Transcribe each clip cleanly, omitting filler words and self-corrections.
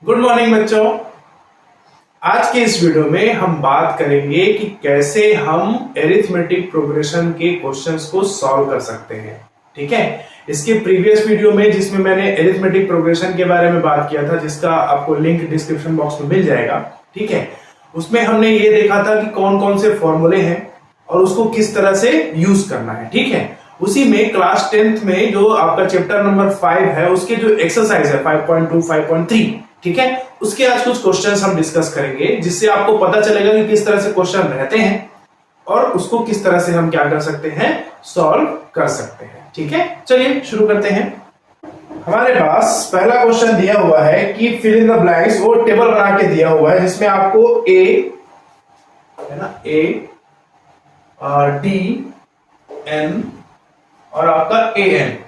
Good morning बच्चों। आज के इस वीडियो में हम बात करेंगे कि कैसे हम एरिथमेटिक प्रोग्रेशन के क्वेश्चंस को सॉल्व कर सकते हैं। ठीक है, इसके प्रीवियस वीडियो में जिसमें मैंने एरिथमेटिक प्रोग्रेशन के बारे में बात किया था, जिसका आपको लिंक डिस्क्रिप्शन बॉक्स में मिल जाएगा। ठीक है, उसमें हमने ये देखा था कि कौन कौन से फॉर्मूले हैं और उसको किस तरह से यूज करना है। ठीक है, उसी में क्लास 10th में जो आपका चैप्टर नंबर 5 है, उसके जो एक्सरसाइज है 5.2 5.3, ठीक है, उसके आज कुछ क्वेश्चंस हम डिस्कस करेंगे, जिससे आपको पता चलेगा कि किस तरह से क्वेश्चन रहते हैं और उसको किस तरह से हम क्या कर सकते हैं, सॉल्व कर सकते हैं। ठीक है, चलिए शुरू करते हैं। हमारे पास पहला क्वेश्चन दिया हुआ है कि फिल इन द ब्लैंक्स, वो टेबल बना के दिया हुआ है जिसमें आपको ए है ना, ए डी एन और आपका ए एन,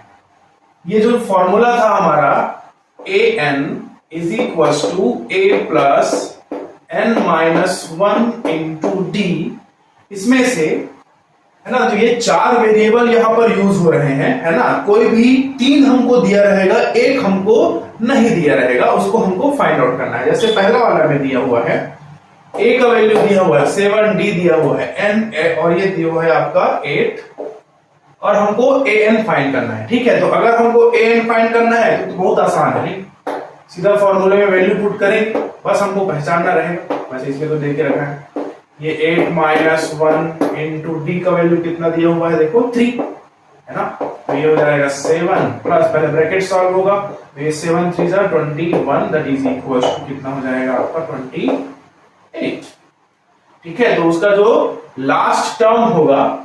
ये जो फॉर्मूला था हमारा a n is equal to a plus N minus 1 into d, इसमें से है ना, तो ये 4 वेरिएबल यहां पर यूज हो रहे हैं, है ना। कोई भी 3 हमको दिया रहेगा, एक हमको नहीं दिया रहेगा, उसको हमको फाइंड आउट करना है। जैसे पहला वाला में दिया हुआ है ए का वैल्यू दिया हुआ है 7, डी दिया हुआ है एन, और ये दिया हुआ है आपका 8, और हमको ए एन फाइंड करना है। ठीक है, तो अगर हमको ए एन फाइंड करना है तो बहुत आसान है, नहीं सीधा फॉर्मूले में वैल्यू पुट करें, बस हमको पहचानना रहेगा। वैसे इसमें तो देख के रखा है, ये 8 माइनस 1 इंटू डी का वैल्यू कितना दिया हुआ है, देखो 3, है ना। तो ये हो जाएगा 7 प्लस, पहले ब्रैकेट सॉल्व होगा, तो ये 7 3 जा 21, दैट इज इक्वल टू कितना हो जाएगा आपका 28। ठीक है, तो उसका जो लास्ट टर्म होगा,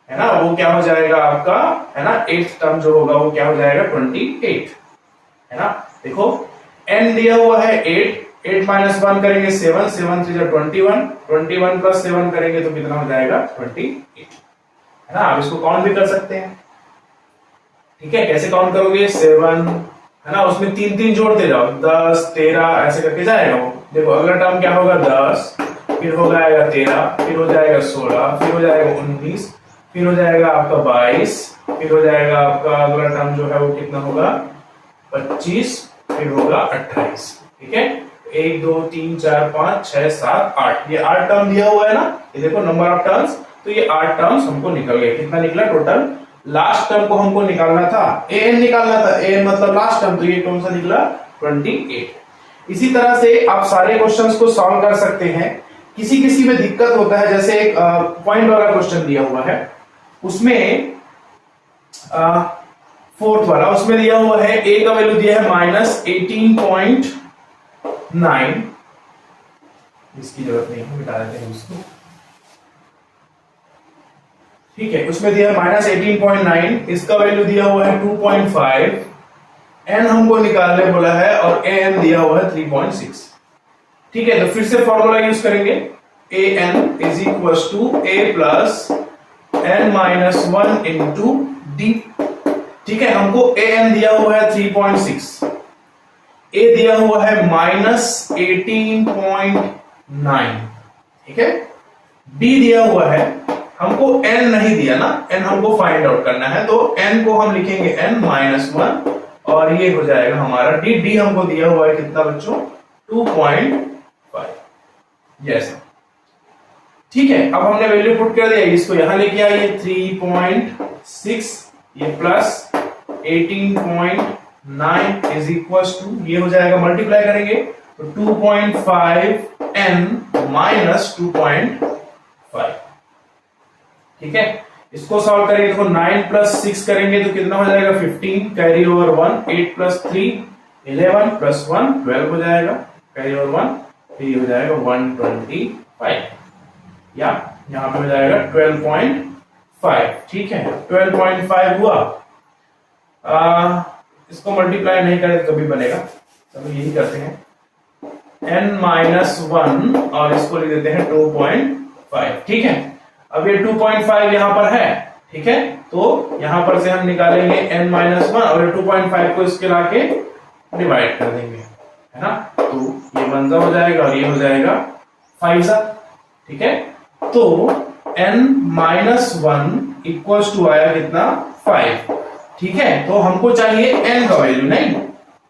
है ना, वो क्या हो जाएगा आपका, है ना, 8th टर्म जो होगा वो क्या हो जाएगा 28, है ना। देखो n दिया हुआ है 8 माइनस 1 करेंगे 7, 7 3 जा 21, 21 प्लस 7 करेंगे तो कितना हो जाएगा 28, है ना। आप इसको काउंट भी कर सकते हैं। ठीक है, कैसे काउंट करोगे, 7 है ना, उसमें 3 3 जोड़ते जाओ, 10 13 ऐसे करके जाएगा वो। देखो अगला टर्म क्या होगा 10, फिर हो जाएगा 13, फिर हो जाएगा 16, फिर हो जाएगा 19, फिर हो जाएगा आपका 22, फिर हो जाएगा आपका अगला टर्म जो है वो कितना होगा 25, फिर होगा 28। ठीक है, 1 2 3 4 5 6 7 8, ये 8 टर्म दिया हुआ है ना, ये देखो नंबर ऑफ टर्म्स, तो ये 8 टर्म्स हमको निकल गए। कितना निकला टोटल, लास्ट टर्म को हमको निकालना था, ए एन निकालना था, ए एन मतलब लास्ट टर्म, तो ये कौन सा निकला 28। इसी तरह से आप सारे क्वेश्चंस को सॉल्व कर सकते हैं। किसी किसी में दिक्कत होता है, जैसे एक पॉइंट वाला क्वेश्चन दिया हुआ है, उसमें 4th वाला, उसमें दिया हुआ है ए का वैल्यू दिया है माइनस 18.9, इसकी जरूरत नहीं है, मिटा देते हैं इसको। ठीक है, उसमें दिया है माइनस 18.9, इसका वैल्यू दिया हुआ है 2.5, एन हमको निकालने बोला है और ए एन दिया हुआ है 3.6। ठीक है, तो फिर से फॉर्मूला यूज करेंगे, a n is equal to a plus N minus 1 into D. ठीक है, हमको ए एन दिया हुआ है 3.6, ए दिया हुआ है माइनस 18.9। ठीक है, डी दिया हुआ है, हमको एन नहीं दिया ना, एन हमको फाइंड आउट करना है, तो एन को हम लिखेंगे एन माइनस 1 और ये हो जाएगा हमारा डी। डी हमको दिया हुआ है कितना बच्चों 2.5। यस, ठीक है, अब हमने वैल्यू पुट कर दिया, इसको यहां लेके आइए 3.6, ये प्लस 18.9 इज इक्वल टू, ये हो जाएगा मल्टीप्लाई करेंगे तो 2.5 n माइनस 2.5। ठीक है, इसको सॉल्व करेंगे, देखो 9 प्लस 6 करेंगे तो कितना हो जाएगा 15, कैरी ओवर 1, 8 प्लस 3 11 प्लस 1 12 हो जाएगा, कैरी ओवर 1, फिर ये हो जाएगा 125, या यहां पे हो जाएगा 12.5। ठीक है, 12.5 हुआ, इसको मल्टीप्लाई नहीं करें तो कभी बनेगा, चलो यही करते हैं, n माइनस 1 और इसको लिख देते हैं 2.5। ठीक है, अब ये 2.5 यहां पर है, ठीक है, तो यहां पर से हम निकालेंगे n माइनस 1 और 2.5 को इसके लाके डिवाइड कर देंगे, है ना, तो ये 1 हो जाएगा और ये हो जाएगा 5। ठीक है, तो n माइनस 1 इक्वल टू आया कितना 5। ठीक है, तो हमको चाहिए n का वैल्यू, नहीं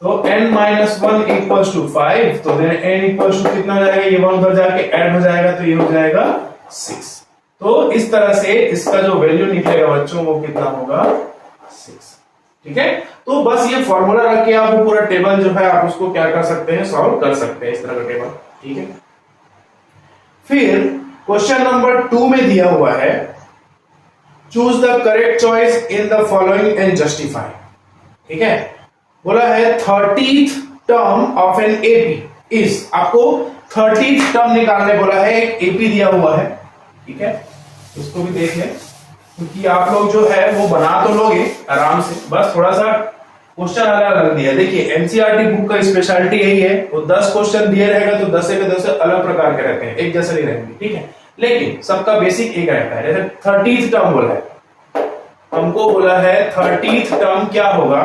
तो n minus one equals to 5, तो देन n इक्वल्स टू कितना हो जाएगा, ये वन उधर जाके ऐड हो जाएगा तो ये हो जाएगा 6। तो इस तरह से इसका जो वैल्यू निकलेगा बच्चों वो कितना होगा 6। ठीक है, तो बस ये फॉर्मूला रख के आप वो पूरा टेबल जो है आप उसको क्या कर सकते हैं, सॉल्व कर सकते हैं इस तरह का टेबल। ठीक है, फिर क्वेश्चन नंबर 2 में दिया हुआ है choose the correct choice in the following and justify. ठीक है, बोला है 30th term of an AP is, आपको 30th टर्म निकालने बोला है, एक एपी दिया हुआ है। ठीक है, इसको भी देख लें क्योंकि आप लोग जो है वो बना तो लोगे आराम से, बस थोड़ा सा क्वेश्चन अलग अलग दिया। देखिए एनसीईआरटी बुक का स्पेशलिटी यही है, वो 10 क्वेश्चन दिए रहेगा तो 10 के 10 अलग प्रकार के रहते हैं, एक जैसे नहीं रहेंगे। ठीक है, लेकिन सबका बेसिक एक रहता है। जैसे 30th टर्म बोला है, हमको बोला है 30th टर्म क्या होगा,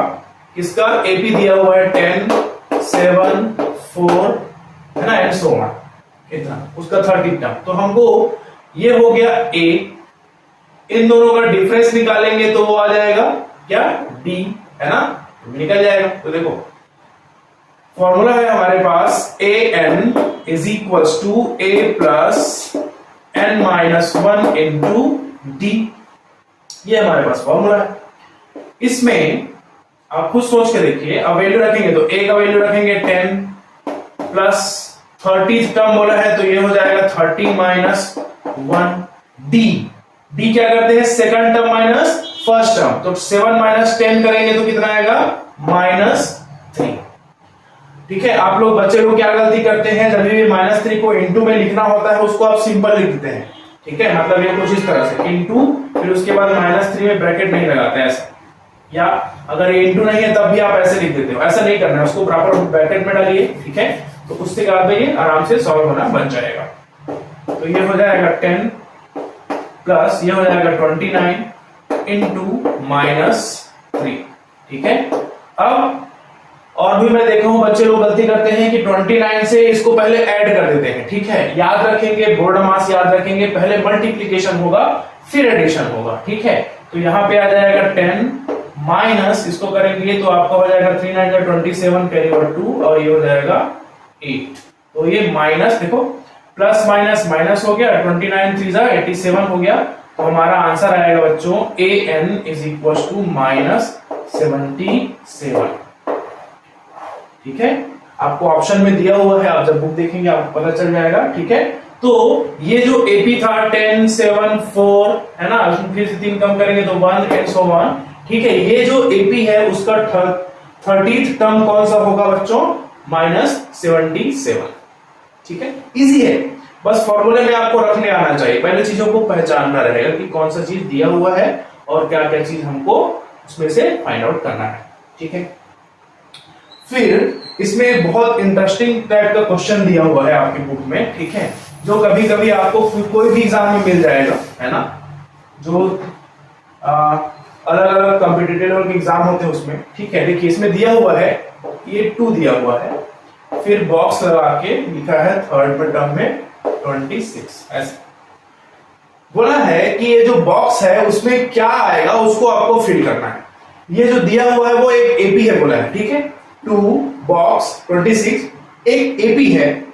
किसका, एपी दिया हुआ है 10, 7, 4 है ना, एंड सो ऑन, इतना उसका 30th टर्म। तो हमको ये हो गया ए, इन दोनों का डिफरेंस निकालेंगे तो वो आ जाएगा क्या, डी, है ना, तो निकल जाएगा। तो देखो फॉर्मूला है हमारे पास a n is equals to a plus N minus one into d, ये हमारे पास फॉर्मूला है। इसमें आप खुद सोच के देखिए, अब वैल्यू रखेंगे तो ए का वैल्यू रखेंगे 10 प्लस 30th टर्म बोला है तो ये हो जाएगा 30 माइनस 1, डी क्या करते हैं, second term minus first term, तो 7 माइनस 10 करेंगे तो कितना आएगा, -3। ठीक है, आप लोग बच्चे लोग क्या गलती करते हैं, जब भी -3 को इंटू में लिखना होता है उसको आप सिंपल लिख देते हैं। ठीक है, मतलब ये कुछ इस तरह से इंटू, फिर उसके बाद -3 में ब्रैकेट नहीं लगाते ऐसा, या अगर ये इंटू नहीं है तब भी आप ऐसे लिख देते हो, ऐसा नहीं करना है, उसको प्रॉपर ब्रैकेट में डालिए। ठीक है, तो उसके बाद ये आराम से सॉल्व होना बन जाएगा। तो ये हो जाएगा 10 प्लस ये हो जाएगा 29 इंटू -3। ठीक है, अब और भी मैं देखा हूं बच्चे लोग गलती करते हैं कि 29 से इसको पहले ऐड कर देते हैं। ठीक है, याद रखेंगे, बोर्ड मास याद रखेंगे, पहले मल्टीप्लीकेशन होगा फिर एडिशन होगा। ठीक है, तो यहां पे आ जाएगा 10 माइनस इसको करेंगे तो आपका हो जाएगा 3 9 27 कैरी ओवर 2 और ये हो जाएगा 8। तो ये माइनस देखो, प्लस माइनस माइनस हो गया, 29 3 जा 87 हो गया। तो हमारा आंसर आएगा बच्चों ए एन इज इक्वल टू -77। ठीक है, आपको ऑप्शन में दिया हुआ है, आप जब बुक देखेंगे आपको पता चल जाएगा। ठीक है, तो ये जो एपी था 10, 7, 4 है ना, फिर से 3 कम करेंगे तो 1 एंड सो ऑन। ठीक है, ये जो एपी है उसका 30th टर्म कौन सा होगा बच्चों, -77। ठीक है, इजी है, बस फॉर्मूले में आपको रखने आना चाहिए, पहले चीजों को पहचानना रहेगा कि कौन सा चीज दिया हुआ है और क्या क्या चीज हमको उसमें से फाइंड आउट करना है। ठीक है, फिर इसमें बहुत इंटरेस्टिंग टाइप का क्वेश्चन दिया हुआ है आपकी बुक में। ठीक है, जो कभी कभी आपको कोई भी एग्जाम में मिल जाएगा, है ना, जो अलग अलग कॉम्पिटिटिव एग्जाम होते हैं उसमें। ठीक है, देखिए इसमें दिया हुआ है ये 2 दिया हुआ है, फिर बॉक्स लगा के लिखा है थर्ड टर्म में 26। ऐसे बोला है कि ये जो बॉक्स है उसमें क्या आएगा उसको आपको फिल करना है। ये जो दिया हुआ है वो एक एपी है बोला है। ठीक है, 2 बॉक्स 26 एक एपी है,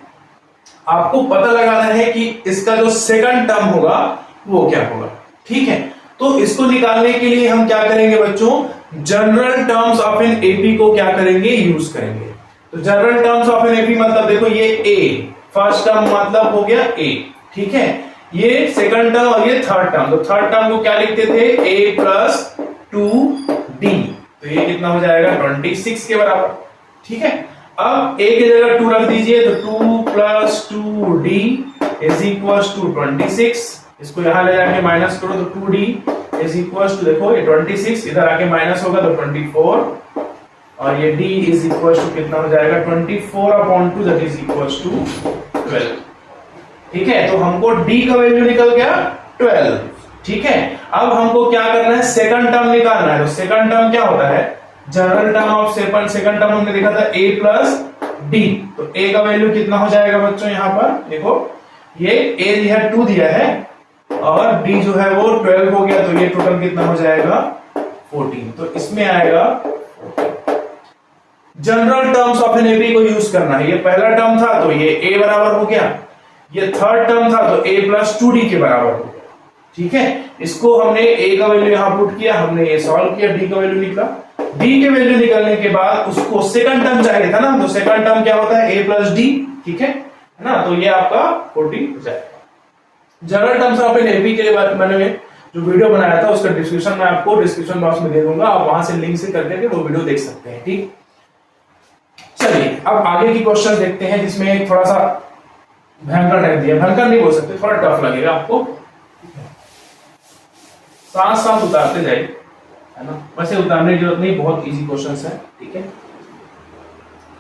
आपको पता लगाना है कि इसका जो सेकंड टर्म होगा वो क्या होगा। ठीक है, तो इसको निकालने के लिए हम क्या करेंगे बच्चों, general terms of an AP को क्या करेंगे, यूज करेंगे। तो general terms of an AP मतलब देखो ये ए, फर्स्ट टर्म मतलब हो गया ए। ठीक है, ये सेकंड टर्म और ये थर्ड टर्म, तो थर्ड टर्म को क्या लिखते थे, ए प्लस 2d, तो ये कितना हो जाएगा 26 के बराबर। ठीक है, अब a की जगह 2 रख दीजिए तो 2 plus 2d is equal to 26। इसको यहां ले जाके माइनस करो तो 2d इज इक्वल टू, देखो ये 26 इधर आके माइनस होगा तो 24, और ये d इज इक्वल टू कितना हो जाएगा 24/2 दैट इज इक्वल टू 12। ठीक है, तो हमको d का वैल्यू निकल गया 12। ठीक है, अब हमको क्या करना है, सेकंड टर्म निकालना है। तो सेकंड टर्म क्या होता है, general term of second term हमने देखा था a प्लस d, तो a का वैल्यू कितना हो जाएगा बच्चों, यहां पर देखो ये a दिया 2 दिया है और d जो है वो 12 हो गया, तो ये टोटल कितना हो जाएगा 14, तो इसमें आएगा general terms of an AP को यूज करना है। ये पहला टर्म था तो ये a बराबर हो गया, ये थर्ड टर्म था तो a प्लस 2d के बराबर हो गया। ठीक है, इसको हमने a का वैल्यू यहां पुट किया, हमने ये सॉल्व किया, d का वैल्यू निकला। d के वैल्यू निकलने के बाद उसको सेकंड टर्म चाहिए था ना, तो सेकंड टर्म क्या होता है, a प्लस d। ठीक है ना, तो ये आपका 40 हो जाएगा। General terms of an AP के बारे में मैंने जो वीडियो बनाया था उसका डिस्क्रिप्शन में आपको डिस्क्रिप्शन बॉक्स में दे दूंगा, आप वहां से लिंक से करके वो वीडियो देख सकते हैं। ठीक, चलिए अब आगे की क्वेश्चन देखते हैं जिसमें एक थोड़ा सा भयंकर टाइप दिया, भयंकर नहीं बोल सकते, थोड़ा टफ लगेगा आपको, सांस सांस उतारते जाइए, है ना, वैसे उतारने की जरूरत नहीं, बहुत इजी क्वेश्चंस है। ठीक है,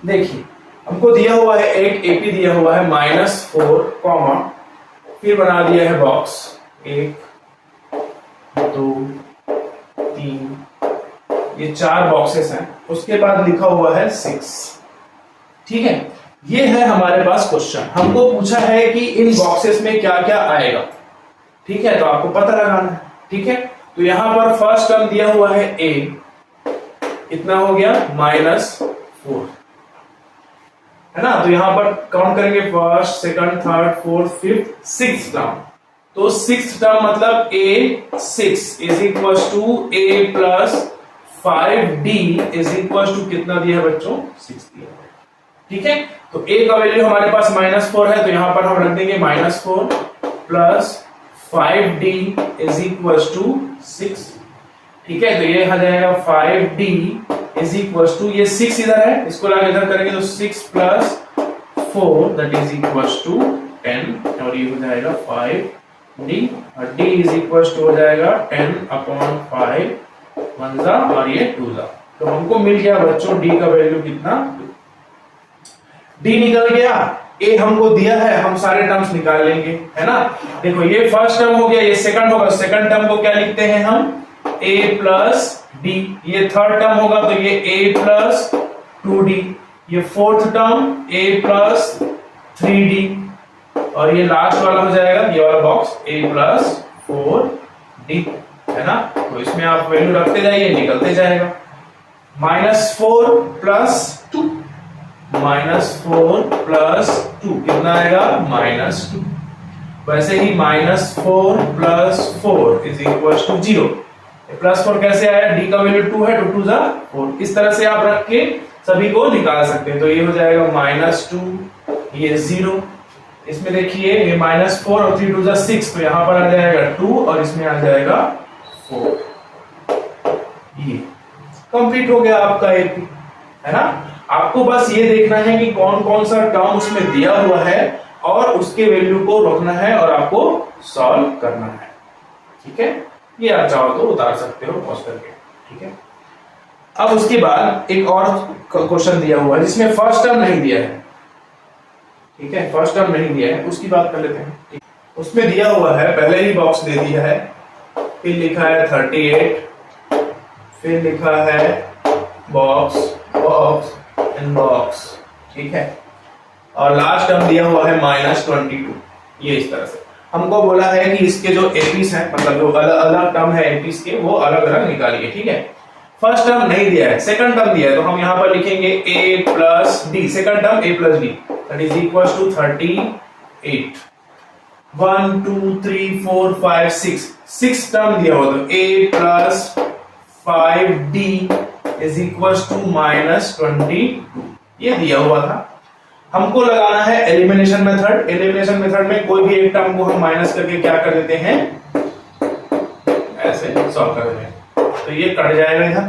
देखिए हमको दिया हुआ है एक एपी दिया हुआ है -4 कॉमा, फिर बना दिया है बॉक्स 1 2 3, ये 4 बॉक्सेस हैं, उसके बाद लिखा हुआ है 6। ठीक है, ये है हमारे पास क्वेश्चन, हमको पूछा है कि इन बॉक्सेस में क्या क्या आएगा। ठीक है, तो आपको पता लगाना है। ठीक है, तो यहां पर फर्स्ट टर्म दिया हुआ है a, कितना हो गया -4, है ना, तो यहां पर काउंट करेंगे first second third fourth fifth sixth term, तो सिक्स्थ टर्म मतलब a 6 is equal to a plus 5d is equal to कितना दिया है बच्चों, 6 दिया है। ठीक है, तो a का वैल्यू हमारे पास -4 है, तो यहां पर हम रख देंगे -4 plus 5d is equal to 6। ठीक है, तो ये आ जाएगा 5d इज इक्वल टू, ये 6 इधर है, इसको लाके इधर करेंगे तो 6 plus 4 that is equal to 10, और ये हो जाएगा 5d, और d इज इक्वल टू हो जाएगा 10/5 1 जा और ये 2 जा, तो हमको मिल गया बच्चों d का वैल्यू कितना, d निकल गया। a हमको दिया है, हम सारे टर्म्स निकाल लेंगे, है ना। देखो ये फर्स्ट टर्म हो गया, ये सेकंड होगा, सेकंड टर्म को क्या लिखते हैं हम, a प्लस d, ये थर्ड टर्म होगा तो ये a प्लस 2d, ये fourth term a plus 3d, और ये लास्ट वाला हो जाएगा ये वाला बॉक्स a प्लस 4d, है ना। तो इसमें आप वैल्यू रखते जाइए, निकलते जाएगा। -4 प्लस 2, -4 प्लस 2 कितना आएगा, -2। वैसे ही -4 प्लस 4 इज इक्वल टू 0, +4 कैसे आया, d का वैल्यू 2 है, 2 2 जा 4, इस तरह से आप रख के सभी को निकाल सकते हैं। तो ये हो जाएगा -2, ये 0, इसमें देखिए ये -4 और 3 2 जा 6, तो यहां पर आ जाएगा 2 और इसमें आ जाएगा 4। ये कंप्लीट हो गया आपका एपी, है ना। आपको बस ये देखना है कि कौन कौन सा टर्म उसमें दिया हुआ है और उसके वैल्यू को रखना है और आपको सॉल्व करना है। ठीक है, ये आप चाहो तो उतार सकते हो पॉज करके। ठीक है, अब उसके बाद एक और क्वेश्चन दिया हुआ है जिसमें फर्स्ट टर्म नहीं दिया है। ठीक है, फर्स्ट टर्म नहीं दिया है, उसकी बात कर लेते हैं। उसमें दिया हुआ है, पहले ही बॉक्स दे दिया है, फिर लिखा है 38, फिर लिखा है बॉक्स बॉक्स एंड बॉक्स। ठीक है, और लास्ट टर्म दिया हुआ है -22, ये इस तरह से हमको बोला है कि इसके जो एपीस हैं, मतलब जो अलग अलग टर्म है एपीस के, वो अलग अलग निकालिए। ठीक है, फर्स्ट टर्म नहीं दिया है, सेकंड टर्म दिया है, तो हम यहां पर लिखेंगे a plus d, second term a plus d that is equal to 38। 1 2 3 4 5 6 term दिया हुआ, तो a plus 5d is equal to -22, ये दिया हुआ था। हमको लगाना है एलिमिनेशन मेथड। एलिमिनेशन मेथड में कोई भी एक टर्म को हम माइनस करके क्या कर देते हैं, ऐसे सॉल्व कर देते हैं, तो ये कट जाएगा इधर।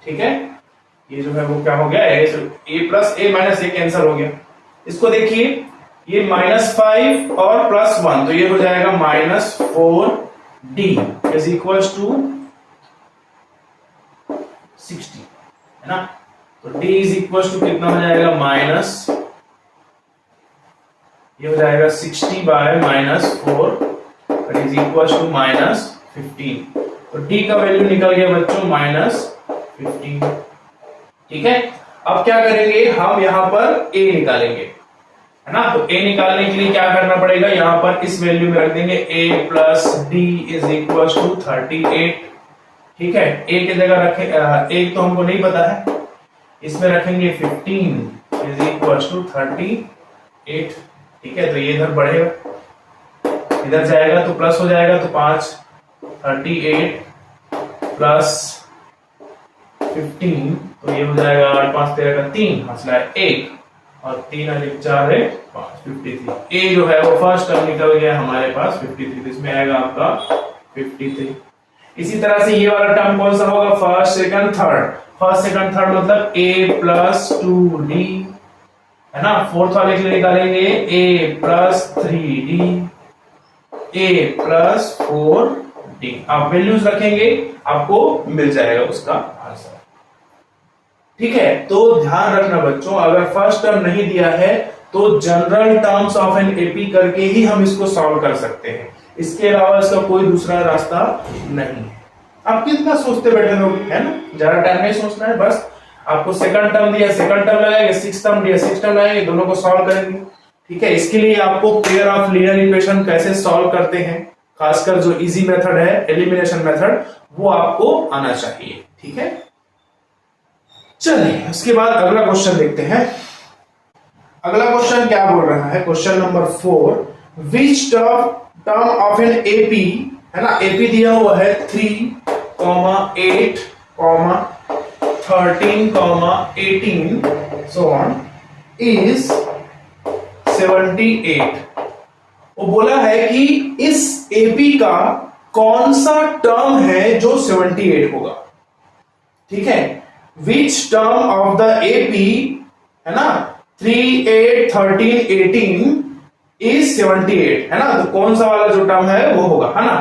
ठीक है, ये जो है वो क्या हो गया, a plus a minus a cancel हो गया। इसको देखिए, ये -5 और +1, तो ये हो जाएगा -4d इज इक्वल टू 60, है ना। तो d इज इक्वल टू कितना हो जाएगा, ये हो जाएगा 60/-4 दैट इज इक्वल टू -15। तो d का वैल्यू निकल गया बच्चों -15। ठीक है, अब क्या करेंगे, हम यहां पर a निकालेंगे, है ना। तो a निकालने के लिए क्या करना पड़ेगा, यहां पर इस वैल्यू में रख देंगे a plus d is equal to 38। ठीक है, a की जगह रखे, एक तो हमको नहीं पता है, इसमें रखेंगे 15 इज इक्वल टू 38। ठीक है, तो ये इधर बढ़ेगा, इधर जाएगा तो प्लस हो जाएगा, तो 5 38 प्लस 15, तो ये हो जाएगा 8 5 13 का 3, हासिल है 1 और 3 और 1 4 है 5, 53। ए जो है वो फर्स्ट टर्म निकल गया हमारे पास 53, तो इसमें आएगा आपका 53। इसी तरह से ये वाला टर्म कौन सा होगा, first second third. First second third मतलब a प्लस 2d है ना। फोर्थ वाले के लिए निकालेंगे a plus 3d, a plus 4d। आप वैल्यूज रखेंगे, आपको मिल जाएगा उसका आंसर। ठीक है, तो ध्यान रखना बच्चों, अगर फर्स्ट टर्म नहीं दिया है तो general terms of an AP करके ही हम इसको सॉल्व कर सकते हैं, इसके अलावा इसका कोई दूसरा रास्ता नहीं। आप कितना सोचते बैठे लोग, है ना, ज्यादा टाइम नहीं सोचना है, बस आपको सेकंड टर्म दिया सेकंड टर्म लगाएंगे, सिक्स टर्म दिया सिक्स टर्म लगाएंगे, दोनों को सॉल्व करेंगे। ठीक है, इसके लिए आपको पेयर ऑफ लीनियर इक्वेशन कैसे सॉल्व करते हैं, खासकर जो इजी मेथड है एलिमिनेशन मेथड, वो आपको आना चाहिए। ठीक है, चलिए उसके बाद अगला क्वेश्चन देखते हैं। अगला क्वेश्चन क्या बोल रहा है, question number 4, which term of an AP, है ना, एपी दिया हुआ है 3, 8, 13, 18 so on is 78। वो बोला है कि इस एपी का कौन सा टर्म है जो 78 होगा। ठीक है, विच टर्म ऑफ द एपी, है ना, 3, 8, 13, 18 इज 78, है ना, तो कौन सा वाला जो टर्म है वो होगा, है ना।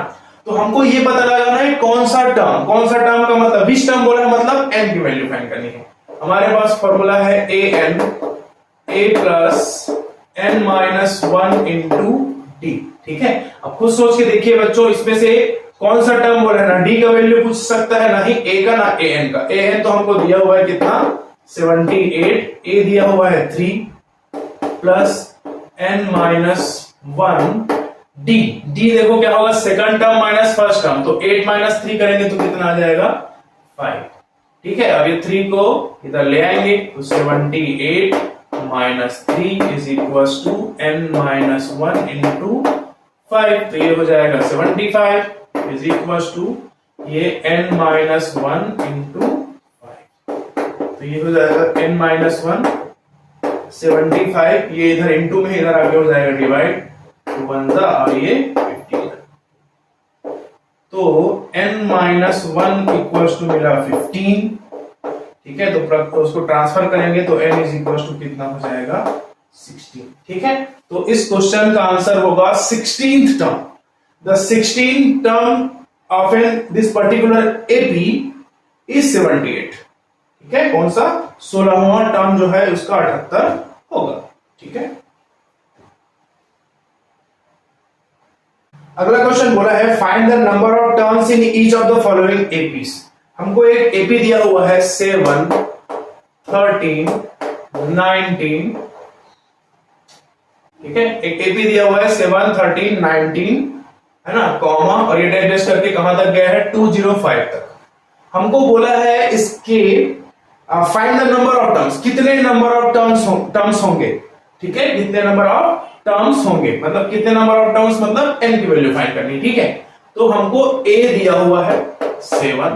तो हमको ये पता लगाना है कौन सा टर्म का मतलब, विच टर्म बोला है मतलब एन की वैल्यू फाइंड करनी है। हमारे पास फॉर्मूला है a plus N minus 1 into D. ठीक है, अब खुद सोच के देखिए बच्चों, इसमें से कौन सा टर्म बोला है ना, डी का वैल्यू पूछ सकता है, ना ही ए का ना ए एन का। ए एन तो हमको दिया हुआ है कितना 78, ए दिया हुआ है 3 plus N minus 1 D. D देखो क्या होगा, second term minus first term, तो 8 माइनस 3 करेंगे तो कितना आ जाएगा 5। ठीक है, अब ये 3 को इधर ले आएंगे तो 78 minus 3 is equal to N minus 1 into 5, तो ये हो जाएगा 75 इज इक्वल टू ये n माइनस 1 इंटू 5, तो ये हो जाएगा n माइनस 1 75, ये इधर इंटू में इधर आगे हो जाएगा डिवाइड, तो 1 और ये 15, तो n माइनस 1 इक्वल टू मिला 15। ठीक है, तो उसको ट्रांसफर करेंगे तो n इज इक्वल टू कितना हो जाएगा 16। ठीक है, तो इस क्वेश्चन का आंसर होगा 16th term. The 16th term of this particular AP is 78। ठीक है, कौन सा 16वां टर्म जो है उसका 78 होगा। ठीक है, अगला क्वेश्चन बोला है find the number of terms in each of the following APs. हमको एक एपी दिया हुआ है 7, 13, 19। ठीक है, एक एपी दिया हुआ है 7, 13, 19, है ना, कॉमा, और ये डाइवर्स करके कहां तक गया है 205 तक। हमको बोला है इसके find the number of terms, कितने नंबर ऑफ टर्म्स होंगे। ठीक है, कितने नंबर ऑफ टर्म्स होंगे, मतलब कितने नंबर ऑफ टर्म्स, मतलब n की वैल्यू फाइंड करनी। ठीक है, तो हमको a दिया हुआ है 7,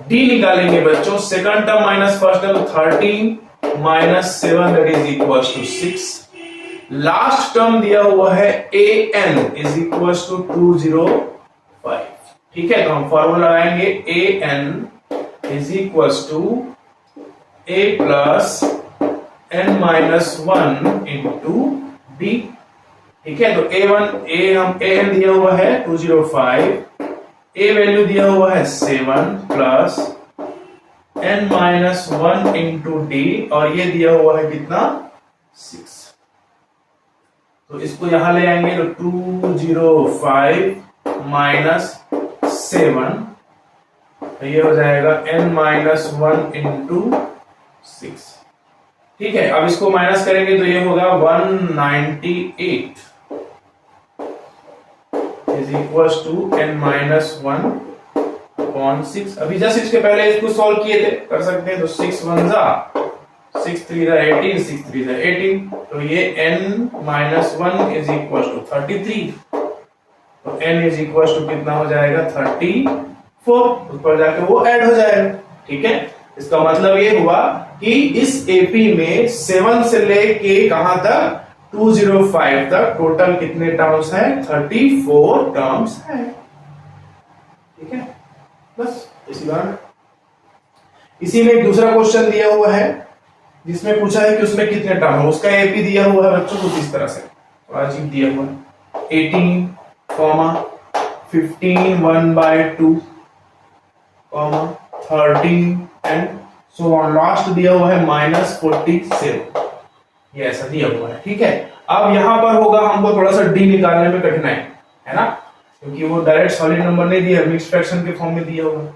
d निकालेंगे बच्चों, second term minus first term 13 minus 7 that is equal to 6। Last term दिया हुआ है an इज इक्वल टू 205। ठीक है, तो हम फॉर्मूला लगाएंगे an is equal to a plus n minus 1 into D. ठीक है, तो an दिया हुआ है 205, a वैल्यू दिया हुआ है 7 plus n minus 1 into D, और ये दिया हुआ है कितना 6। तो इसको यहां ले आएंगे तो 205 माइनस 7, तो ये हो जाएगा n माइनस 1 इंटू 6। ठीक है, अब इसको माइनस करेंगे तो ये होगा 198 is equal to n minus 1 upon 6। अभी जस्ट इसके पहले इसको सॉल्व किए थे, कर सकते हैं। तो 6 1 जा 6 3 जा 18, 6 3 जा 18, तो ये n minus 1 is equal to 33। तो n इज इक्वल टू कितना हो जाएगा 34, उस पर जाके वो ऐड हो जाएगा। ठीक है, इसका मतलब ये हुआ कि इस एपी में 7 से लेके कहां तक 205 तक टोटल कितने टर्म्स है 34 टर्म्स है। ठीक है, बस इसी बार इसी में एक दूसरा क्वेश्चन दिया हुआ है जिसमें पूछा है कि उसमें कितने टर्म है। उसका एपी दिया हुआ है बच्चों कुछ इस तरह से, अजीब दिया हुआ है 18, 15 1/2, 13 एंड सो ऑन। लास्ट दिया हुआ है -47, ये ऐसा दिया हुआ है। ठीक है, अब यहां पर होगा हमको थोड़ा सा डी निकालने में कठिनाई है ना, क्योंकि वो डायरेक्ट सॉलिड नंबर नहीं दिया, मिक्स्ड फ्रैक्शन के फॉर्म में दिया हुआ है।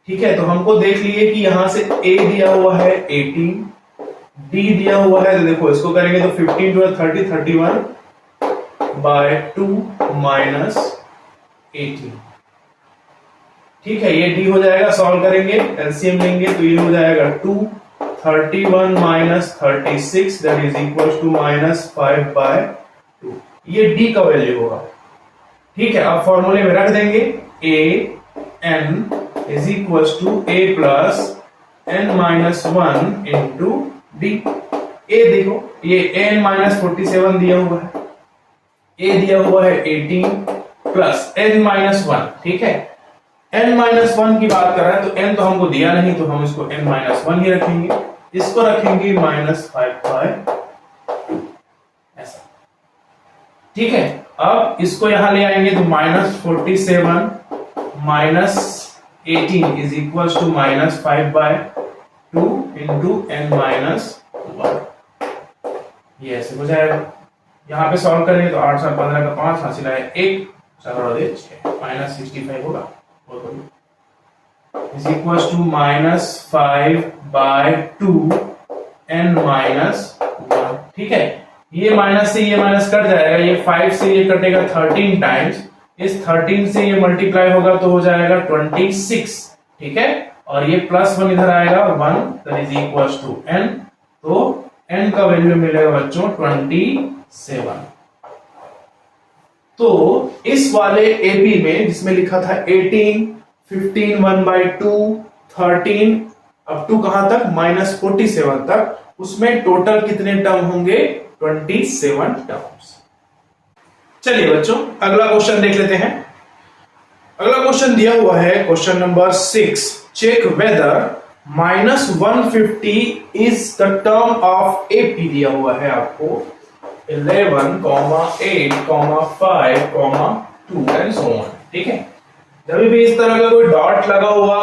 ठीक है, तो हमको देख लिए कि यहां से a दिया हुआ है 18, d दिया हुआ है, तो देखो इसको करेंगे तो 15 to 30 31/2 माइनस 18। ठीक है, ये d हो जाएगा, सॉल्व करेंगे एलसीएम लेंगे तो ये हो जाएगा 2 31 minus 36 that is equal to -5/2। ये d का वैल्यू होगा। ठीक है, अब फॉर्मूले में रख देंगे a n is equal to a plus n minus 1 into D. a देखो ये n माइनस 47 दिया हुआ है, a दिया हुआ है 18 प्लस n माइनस 1। ठीक है, n माइनस 1 की बात कर रहा है तो n तो हमको दिया नहीं, तो हम इसको n माइनस 1 ही रखेंगे, इसको रखेंगे -5/2 ऐसा। ठीक है, अब इसको यहां ले आएंगे तो -47 minus 18 is equal to -5/2 into n minus 1। ये ऐसे हो जाएगा। यहां पे सॉल्व करेंगे तो 8 7 15 का 5 हासिल है 1 4 और 6 -65 होगा, is equal to -5/2 n minus 1। ठीक है, ये माइनस से ये माइनस कट जाएगा, ये 5 से ये कटेगा 13 टाइम्स, इस 13 से ये मल्टीप्लाई होगा तो हो जाएगा 26। ठीक है, और ये +1 इधर आएगा 1 that is equal to n, तो n का वैल्यू मिलेगा बच्चों 27। तो इस वाले एपी में जिसमें लिखा था 18 15 1/2 13 अप टू कहां तक -47 तक, उसमें टोटल कितने टर्म होंगे 27 टर्म्स। चलिए बच्चों अगला क्वेश्चन देख लेते हैं। अगला क्वेश्चन दिया हुआ है question number 6, check whether -150 is the term of AP. दिया हुआ है आपको 11, 8, 5, 2 एंड सो ऑन। ठीक है, जब भी इस तरह का कोई डॉट लगा हुआ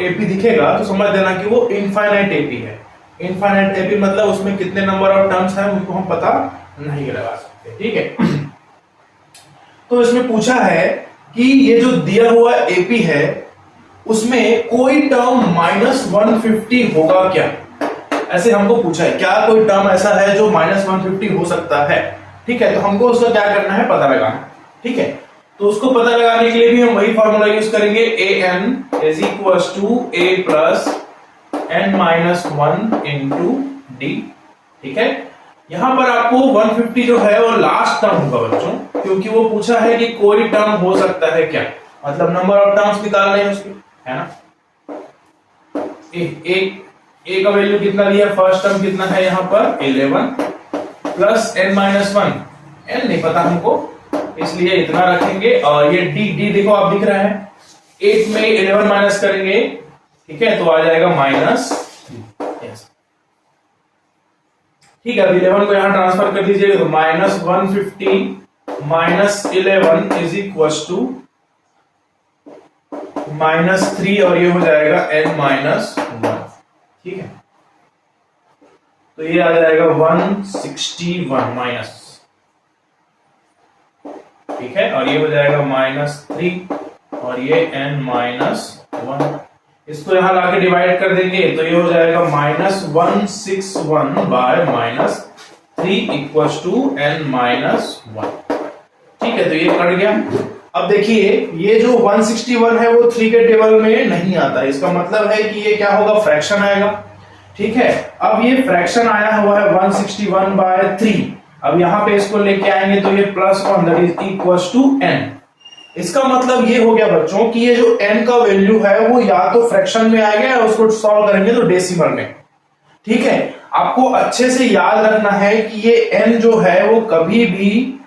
एपी दिखेगा तो समझ देना कि वो इनफाइनाइट एपी है। इनफाइनाइट एपी मतलब उसमें कितने नंबर ऑफ टर्म्स हैं उनको हम पता नहीं लगा सकते। ठीक है, तो इसमें पूछा है कि ये जो दिया हुआ एपी है उसमें कोई टर्म -150 होगा क्या, ऐसे हमको पूछा है। क्या कोई टर्म ऐसा है जो -150 हो सकता है। ठीक है, तो हमको उसका क्या करना है पता लगाना। ठीक है, तो उसको पता लगाने के लिए भी हम वही फॉर्मूला यूज करेंगे, an is equal to a plus n minus 1 into D. ठीक है, यहां पर आपको 150 जो है वो लास्ट टर्म होगा बच्चों, क्योंकि वो पूछा है कि कोई टर्म हो सकता है क्या, मतलब नंबर ऑफ टर्म्स निकालने हैं उसके, है ना। ए का वैल्यू कितना दिया, फर्स्ट टर्म कितना है यहाँ पर 11 प्लस n माइनस 1, n नहीं पता हमको इसलिए इतना रखेंगे। और ये डी देखो आप दिख रहा है, 8 में 11 माइनस करेंगे, ठीक है, तो आ जाएगा -3। ठीक है, अब 11 को यहां ट्रांसफर कर दीजिएगा तो -150 माइनस 11 इज इक्वल टू -3 और ये हो जाएगा n माइनस 1। ठीक है, तो ये आ जाएगा 161 माइनस, ठीक है, और ये हो जाएगा -3 और ये n माइनस 1। इसको यहां लाके डिवाइड कर देंगे तो ये हो जाएगा -161 by -3 equal to n minus 1। ठीक है, तो ये कट गया अब देखिए ये जो 161 है वो 3 के टेबल में नहीं आता, इसका मतलब है कि ये क्या होगा, फ्रैक्शन आएगा। ठीक है, अब ये फ्रैक्शन आया हुआ है 161/3। अब यहां पे इसको लेके आएंगे तो ये +1 that is equals to n। इसका मतलब ये हो गया बच्चों कि ये जो n का वैल्यू है वो या तो फ्रैक्शन में आएगा या उसको सॉल्व करेंगे तो डेसिमल में। ठीक है, आपको अच्छे से याद रखना है कि ये n जो है वो कभी भी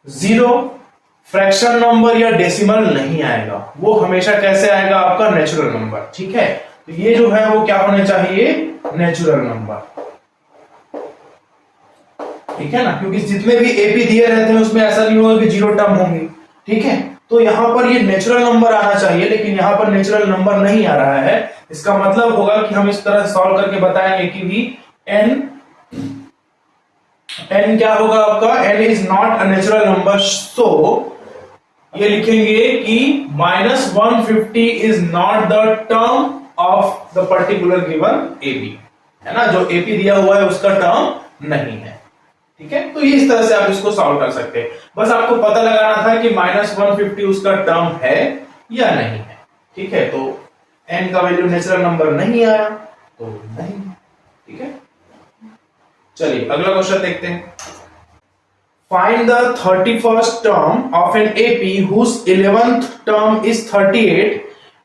जीरो, फ्रैक्शन नंबर या डेसिमल नहीं आएगा, वो हमेशा कैसे आएगा, आपका नेचुरल नंबर। ठीक है, तो ये जो है वो क्या होने चाहिए, नेचुरल नंबर। ठीक है ना, क्योंकि जितने भी एपी दिए रहते हैं उसमें ऐसा नहीं होगा कि जीरो टर्म होंगी। ठीक है, तो यहां पर ये नेचुरल नंबर आना चाहिए, लेकिन यहां पर नेचुरल नंबर नहीं आ रहा है। इसका मतलब होगा कि हम इस तरह सॉल्व करके बताएंगे कि भी n क्या होगा आपका, n is not a natural number, so ये लिखेंगे कि -150 is not the term of the particular given AB, है ना, जो एपी दिया हुआ है उसका टर्म नहीं है। ठीक है, तो ये इस तरह से आप इसको सॉल्व कर सकते हैं। बस आपको पता लगाना था कि -150 उसका टर्म है या नहीं है। ठीक है, तो n का वैल्यू नेचुरल नंबर नहीं आया तो नहीं। ठीक है, चलिए अगला क्वेश्चन देखते हैं। Find the 31st term of an AP whose 11th term is 38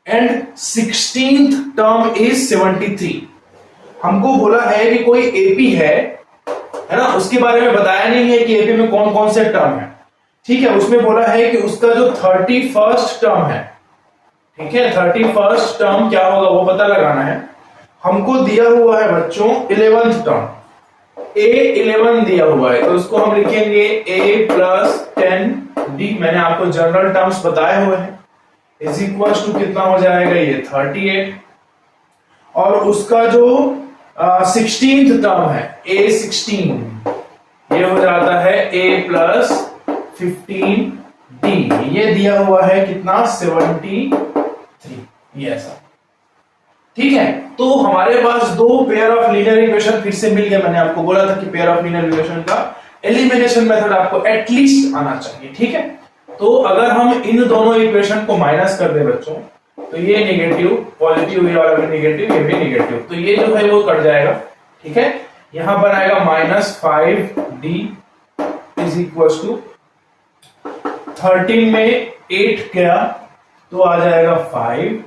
and 16th term is 73। हमको बोला है कि कोई एपी है ना, उसके बारे में बताया नहीं है कि एपी में कौन कौन से टर्म है। ठीक है, उसमें बोला है कि उसका जो 31st टर्म है, ठीक है, 31st टर्म क्या होगा वो पता लगाना है। हमको दिया हुआ है बच्चों 11th टर्म, A11 दिया हुआ है, तो उसको हम लिखेंगे A + 10D, मैंने आपको जनरल टर्म्स बताए हुए हैं, इज इक्वल टू कितना हो जाएगा, ये 38। और उसका जो 16th टर्म है A16, ये हो जाता है A + 15D, ये दिया हुआ है कितना, 73, ये ऐसा। ठीक है, तो हमारे पास दो पेयर ऑफ लीनियर इक्वेशन फिर से मिल गए। मैंने आपको बोला था कि पेयर ऑफ लीनियर इक्वेशन का एलिमिनेशन मेथड आपको एटलीस्ट आना चाहिए। ठीक है, तो अगर हम इन दोनों इक्वेशन को माइनस कर दे बच्चों, तो ये नेगेटिव, पॉजिटिव, ये वाला भी नेगेटिव, ये भी नेगेटिव, तो ये जो है वो कट जाएगा। ठीक है, यहां पर आएगा -5D इज इक्वल टू 13 में 8 गया तो आ जाएगा 5,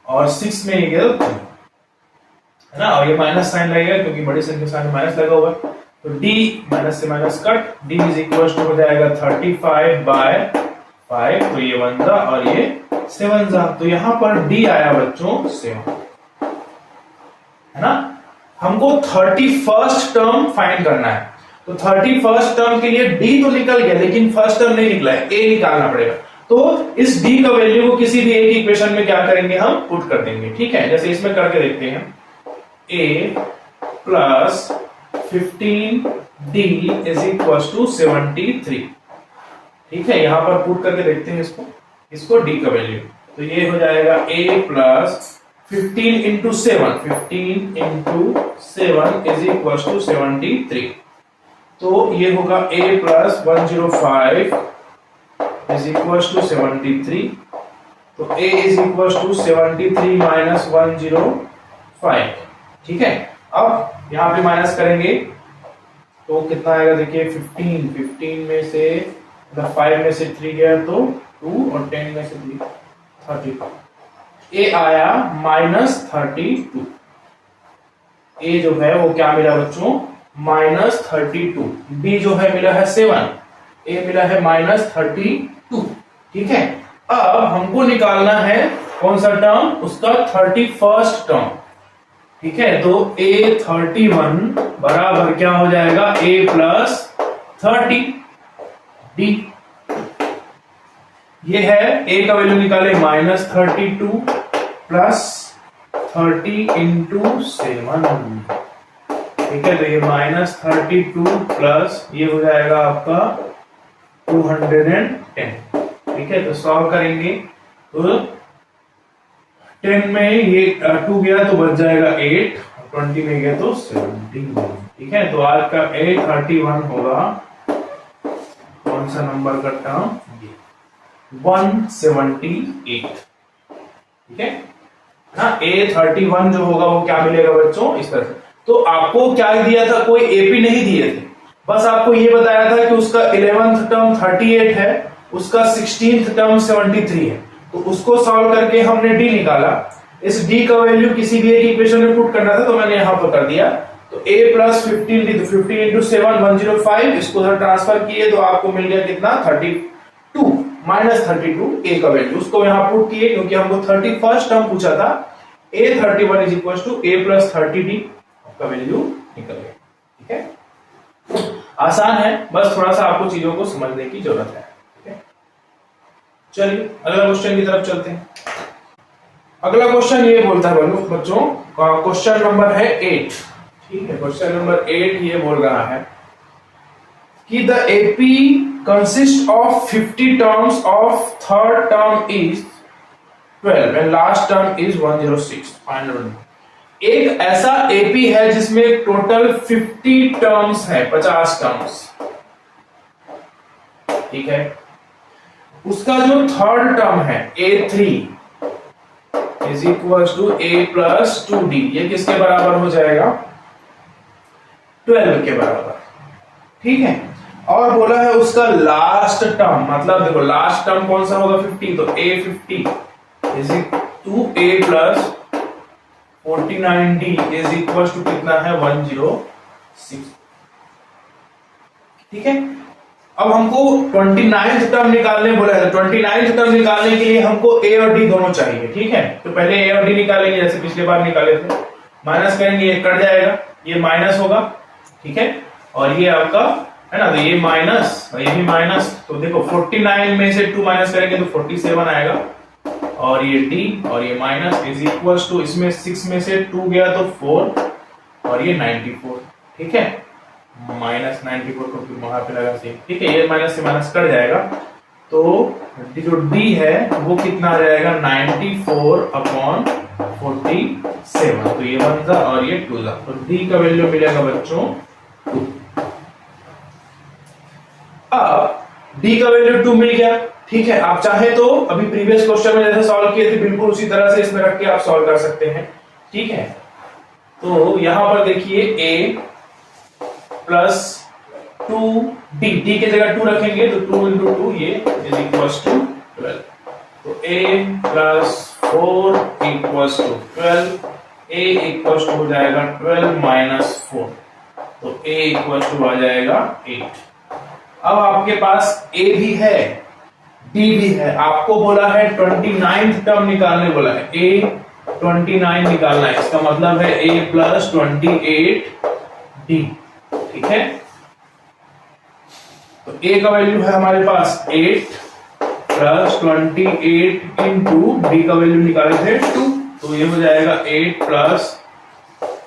और 6 में ये गया 3, है ना, और ये माइनस साइन लगेगा क्योंकि बड़ी संख्या साइन माइनस लगा हुआ है, तो D माइनस से minus cut, D is equal to हो जाएगा 35/5, तो ये 1 जा और ये 7 जा, तो यहां पर D आया बच्चों 7, है ना। हमको 31st टर्म फाइंड करना है, तो 31st टर्म के लिए D तो निकल गया लेकिन फर्स्ट टर्म नहीं निकला है, A निकालना पड़ेगा। तो इस D का वैल्यू को किसी भी एक इक्वेशन में क्या करेंगे, हम पुट कर देंगे। ठीक है, जैसे इसमें करके देखते हैं, A + 15D is equal to 73। ठीक है, यहां पर पुट करके देखते हैं इसको D का वैल्यू, तो ये हो जाएगा A + 15 into 7, 15 into 7 is equal to 73, तो ये होगा A + 105 is equal to 73, तो A is equal to 73 - 105। ठीक है, अब यहां पे माइनस करेंगे तो कितना आएगा, देखिए 15 में से, मतलब 5 में से 3 गया तो 2, और 10 में से 3 32, A आया -32, A जो है वो क्या मिला बच्चों, -32, B जो है मिला है 7, A मिला है -32। ठीक है, अब हमको निकालना है कौन सा टर्म, उसका 31st टर्म। ठीक है, तो A31 बराबर क्या हो जाएगा, A + 30D, ये है A का वैल्यू निकाले -32 + 30 × 7। ठीक है, तो ये -32 प्लस ये हो जाएगा आपका 210। ठीक है, तो सॉल्व करेंगे तो 10 में ये 2 गया तो बच जाएगा 8, 20 में गया तो 17। ठीक है, तो आज का A31 होगा कौन सा नंबर का टर्म, ये 178, ठीक है ना। A31 जो होगा वो क्या मिलेगा बच्चों, इस तरह से। तो आपको क्या दिया था, कोई एपी नहीं दिए थे, बस आपको ये बताया था कि उसका 11th टर्म 38 है, उसका 16th टर्म 73 है। तो उसको सॉल्व करके हमने डी निकाला। इस डी का वैल्यू किसी भी एक इक्वेशन में पुट करना था, तो मैंने यहां पर कर दिया। तो a प्लस 15 इंटू 7 105, इसको ट्रांसफर किए तो आपको मिल गया कितना, 32 माइनस 32 a का वैल्यू, उसको यहां पुट किए क्योंकि हमको 31st टर्म पूछा था। a31 is equal to a plus 30d का वैल्यू निकल गया, ठीक है। आसान है, बस थोड़ा सा आपको चीजों को समझने की जरूरत है, ठीक है। चलिए अगला क्वेश्चन की तरफ चलते हैं। अगला क्वेश्चन ये बोलता है बच्चों, क्वेश्चन नंबर है 8, ठीक है। क्वेश्चन नंबर 8 ये बोल रहा है कि the AP consist of 50 terms of third term is 12 and last term is 106, find. एक ऐसा एपी है जिसमें टोटल 50 टर्म्स है, 50 टर्म्स, ठीक है। उसका जो थर्ड टर्म है A3 is equal to A plus 2D, ये किसके बराबर हो जाएगा, 12 के बराबर, ठीक है। और बोला है उसका लास्ट टर्म, मतलब देखो लास्ट टर्म कौन सा होगा, 50, तो A50 is equal to A plus 49D is equal to कितना है, 106, ठीक है। अब हमको 29th टर्म निकालने बोला है, 29th टर्म निकालने के लिए हमको A और D दोनों चाहिए, ठीक है। तो पहले A और D निकालेंगे, जैसे पिछले बार निकाले थे। माइनस करेंगे, ये कट जाएगा, ये माइनस होगा, ठीक है। और ये आपका है ना, तो ये माइनस और ये भी माइनस, तो देखो 49 में से 2 माइनस करेंगे तो 47 आएगा, और ये D और ये माइनस इज इक्वल टू, इसमें 6 में से 2 गया तो 4 और ये 94, ठीक है। माइनस 94 को फिर वहां पे लगा से, ठीक है। ये माइनस से माइनस कट जाएगा, तो जो D है वो कितना आ जाएगा, 94 अपॉन 47, तो ये 1 था और ये 2 था, तो D का वैल्यू मिलेगा बच्चों 2। अब D का वैल्यू 2 मिल गया, ठीक है। आप चाहे तो अभी प्रीवियस क्वेश्चन में जैसे सॉल्व किए थे बिल्कुल उसी तरह से इसमें रख के आप सॉल्व कर सकते हैं, ठीक है। तो यहां पर देखिए A प्लस 2D, D की जगह 2 रखेंगे तो 2 इंटू 2 ये इज इक्वल्स टू 12, तो A plus 4 equals to 12, A equals to हो जाएगा 12 माइनस 4, तो A इक्वल्स टू आ जाएगा 8। अब आपके पास A भी है D भी है, आपको बोला है 29th टर्म निकालने बोला है, A 29 निकालना है, इसका मतलब है A प्लस 28D, ठीक है। तो A का वैल्यू है हमारे पास 8 प्लस 28 इंटू D का वैल्यू निकाले थे 2, तो ये हो जाएगा 8 प्लस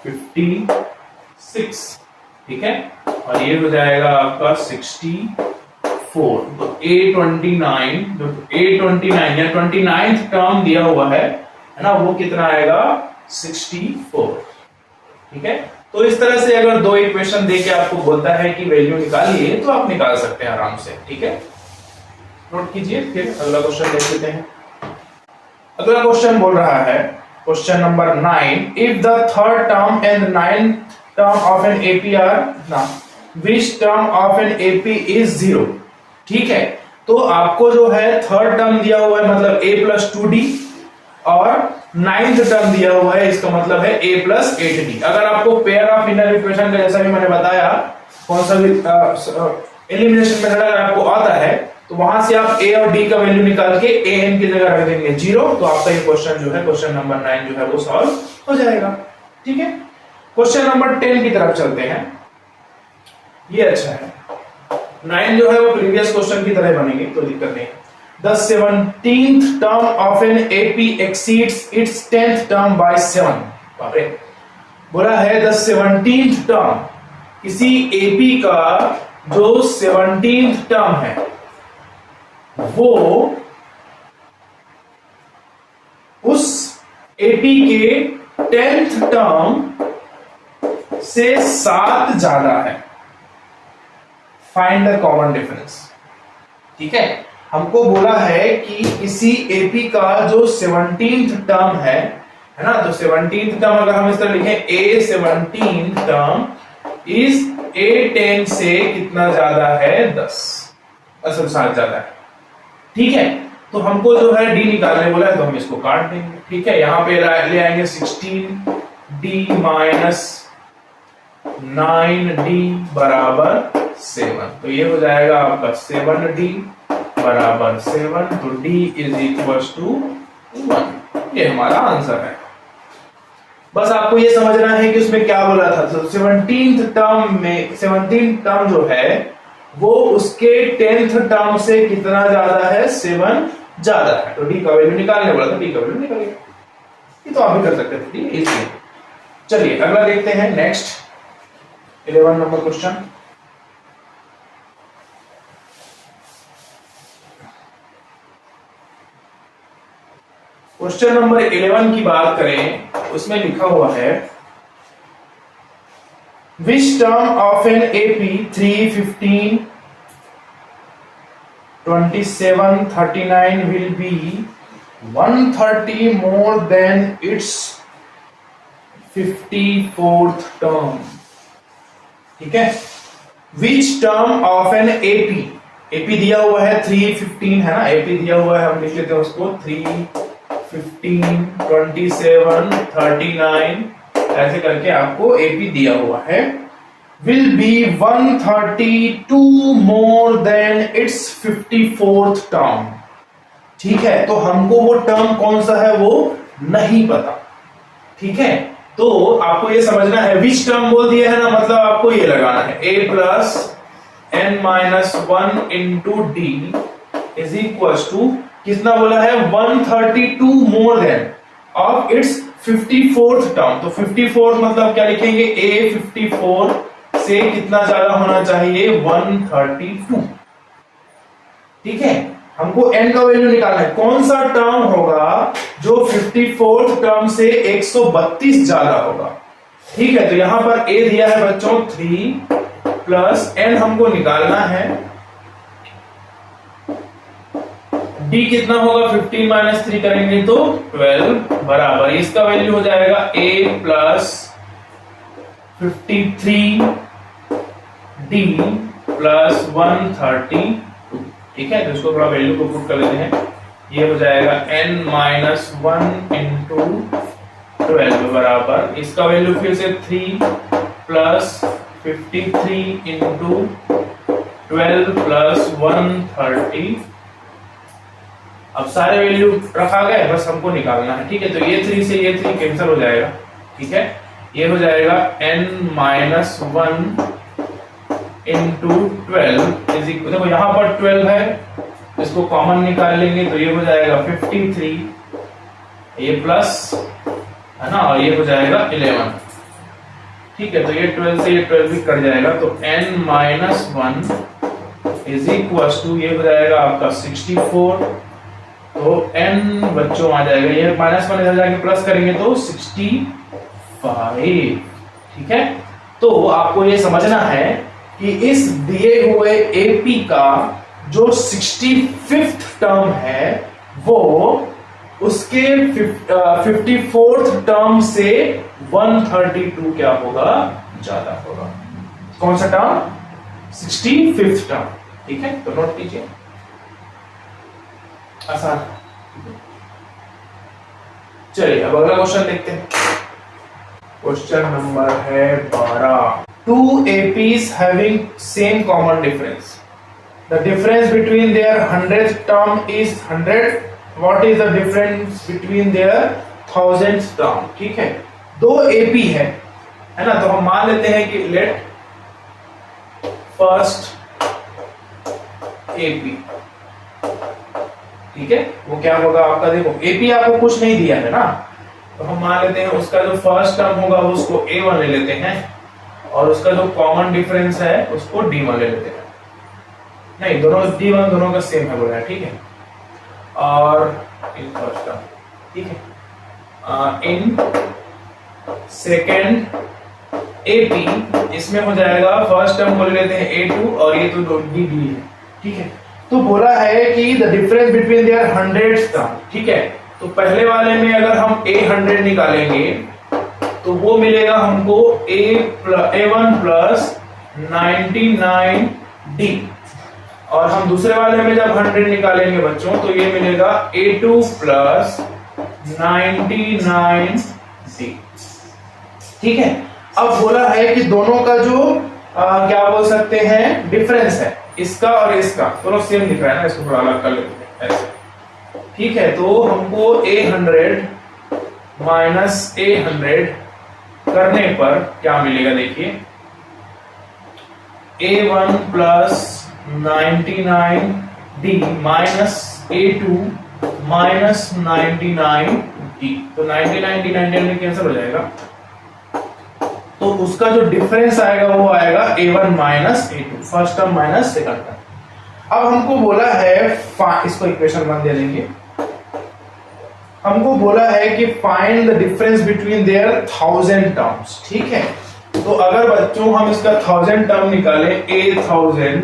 56, ठीक है। और ये हो जाएगा आपका 64, तो A29 जो A29 या 29th टर्म दिया हुआ है ना, वो कितना आएगा 64, ठीक है। तो इस तरह से अगर दो इक्वेशन देके आपको बोलता है कि वैल्यू निकालिए तो आप निकाल सकते हैं आराम से, ठीक है। नोट कीजिए, फिर अगला क्वेश्चन देख लेते हैं। अगला क्वेश्चन बोल रहा है, question number 9, if the third term and 9th term of an AP are ना, which term of an AP is 0, ठीक है। तो आपको जो है थर्ड टर्म दिया हुआ है, मतलब A प्लस 2D, और 9th टर्म दिया हुआ है, इसका मतलब है A प्लस 8D। अगर आपको पेयर ऑफ इनर इक्वेशन का जैसा भी मैंने बताया, कौन सा भी एलिमिनेशन मेथड अगर आपको आता है तो वहां से आप A और D का वैल्यू निकाल के AN की जगह रख देंगे 0, तो आपका ये क्वेश्चन जो है, क्वेश्चन नंबर 9 जो है वो सॉल्व हो जाएगा, ठीक है। क्वेश्चन नंबर 10 की तरफ चलते हैं। ये अच्छा है, 9 जो है वो प्रीवियस क्वेश्चन की तरह बनेंगे, तो दिक्कत नहीं। The 17th term of an AP exceeds its 10th term by 7। बाप रे, बोला है the 17th term, किसी AP का जो 17th टर्म है वो उस AP के 10th टर्म से 7 ज्यादा है। फाइंड द कॉमन डिफरेंस, ठीक है। हमको बोला है कि इसी एपी का जो 17th टर्म है ना, तो 17th टर्म अगर हम इस तरह लिखें, ए 17th टर्म इज A10 से कितना ज्यादा है, 10, असल 7 ज्यादा है। ठीक है, तो हमको जो है डी निकालने बोला है, तो हम इसको काट देंगे। ठीक है, यहां पे ले आएंगे 16d माइनस 9d बराबर 7, तो ये हो जाएगा आपका 7d बराबर 7, तो d इज इक्वल टू 1। ये हमारा आंसर है। बस आपको ये समझना है कि उसमें क्या बोला था। तो 17th टर्म में 17th टर्म जो है वो उसके 10th टर्म से कितना ज्यादा है, 7 ज्यादा है, तो डी का वैल्यू निकालने बोला था, डी का वैल्यू निकालिए। ये तो आप भी कर सकते थे, इसलिए। चलिए अगला देखते हैं, next 11 number question. Question number 11 की बात करें, उसमें लिखा हुआ है which term of an AP 3, 15, 27, 39 will be 130 more than its 54th term। ठीक है, which term of an AP, AP दिया हुआ है 3, 15 है ना, AP दिया हुआ है, हम लिख लेते हैं उसको 3, 15, 27, 39 ऐसे करके आपको एपी दिया हुआ है। will be 132 more than its 54th term। ठीक है, तो हमको वो टर्म कौन सा है वो नहीं पता। ठीक है, तो आपको ये समझना है, विच टर्म बोल दिया है ना, मतलब आपको ये लगाना है a plus n minus 1 into D is equal to कितना बोला है, 132 more than of its 54th term. तो 54th मतलब क्या लिखेंगे, a 54 से कितना ज्यादा होना चाहिए, 132। ठीक है, हमको n का वैल्यू निकालना है, कौन सा टर्म होगा जो 54th टर्म से 132 ज्यादा होगा। ठीक है, तो यहां पर a दिया है बच्चों 3 प्लस n हमको निकालना है, d कितना होगा, 15 माइनस 3 करेंगे तो 12 बराबर, इसका वैल्यू हो जाएगा a प्लस 53 d प्लस 132। ठीक है, तो इसको थोड़ा वैल्यू को पुट कर लेते हैं, ये हो जाएगा n माइनस 1 इंटू 12 बराबर, इसका वैल्यू फिर से 3 प्लस 53 इंटू 12 प्लस 130। अब सारे वैल्यू रखा गए, बस हमको निकालना है। ठीक है, तो ये 3 से ये 3 कैंसिल हो जाएगा। ठीक है, ये हो जाएगा n minus 1 into 12 is equal, देखो यहां पर 12 है, इसको कॉमन निकाल लेंगे तो ये हो जाएगा 53, ये प्लस है ना, और ये हो जाएगा 11। ठीक है, तो ये 12 से ये 12 भी कट जाएगा, तो n minus 1 is equal to ये हो जाएगा आपका 64, तो n बच्चों आ जाएगा, ये माइनस 1 इधर जाके प्लस करेंगे तो 65। ठीक है, तो आपको ये समझना है कि इस दिए हुए एपी का जो 65th टर्म है वो उसके 54th टर्म से 132 क्या होगा, ज्यादा होगा। कौन सा टर्म, 65th टर्म। ठीक है, तो नोट कीजिए, आसान। चलिए अब अगला क्वेश्चन देखते हैं। क्वेश्चन नंबर है 12। Two APs having same common difference. The difference between their 100th term is 100. What is the difference between their 1000th term? ठीक है, दो AP है ना, तो हम मान लेते हैं कि लेट फर्स्ट AP। ठीक है, वो क्या होगा आपका, देखो AP आपको कुछ नहीं दिया है ना, तो हम मान लेते हैं उसका जो फर्स्ट टर्म होगा उसको A1 ले लेते हैं, और उसका जो कॉमन डिफरेंस है उसको D1 ले लेते हैं। नहीं, दोनों D1 दोनों का सेम है बोला है। ठीक है, और इन फर्स्ट टर्म, ठीक है, इन सेकेंड AP इसमें हो जाएगा, फर्स्ट टर्म को ले लेते हैं A2 और ये तो D है। ठीक है, तो बोला है कि the difference between their 100 term, ठीक है। तो पहले वाले में अगर हम A100 निकालेंगे तो वो मिलेगा हमको A1 प्लस 99D, और हम दूसरे वाले में जब 100 निकालेंगे बच्चों तो ये मिलेगा A2 प्लस 99D, ठीक है। अब बोला है कि दोनों का जो क्या बोल सकते हैं डिफरेंस है, इसका और इसका दोनों सेम दिख रहा है ना, इसको थोड़ा अलग कर लेते हैं ऐसे, ठीक है। तो हमको A100 माइनस A100 करने पर क्या मिलेगा, देखिए A1 plus 99D minus A2 minus 99D, तो 99D 99 कैंसिल हो जाएगा, तो उसका जो डिफरेंस आएगा वो आएगा A1 minus A2, first term minus second term. अब हमको बोला है इसको इक्वेशन 1 दे देंगे, हमको बोला है कि find the difference between their 1000 terms, ठीक है। तो अगर बच्चों हम इसका 1000 टर्म निकालें A1000,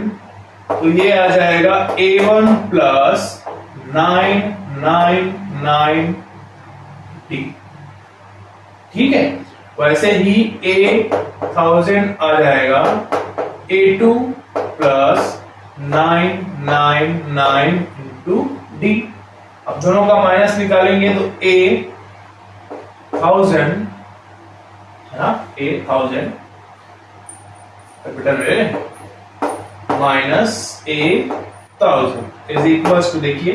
तो ये आ जाएगा A1 प्लस 999D, ठीक है। वैसे ही A1000 आ जाएगा A2 प्लस 999 इंटू D। अब दोनों का माइनस निकालेंगे तो A1000 है ना, A1000 capital A minus A1000 is equal to, देखिए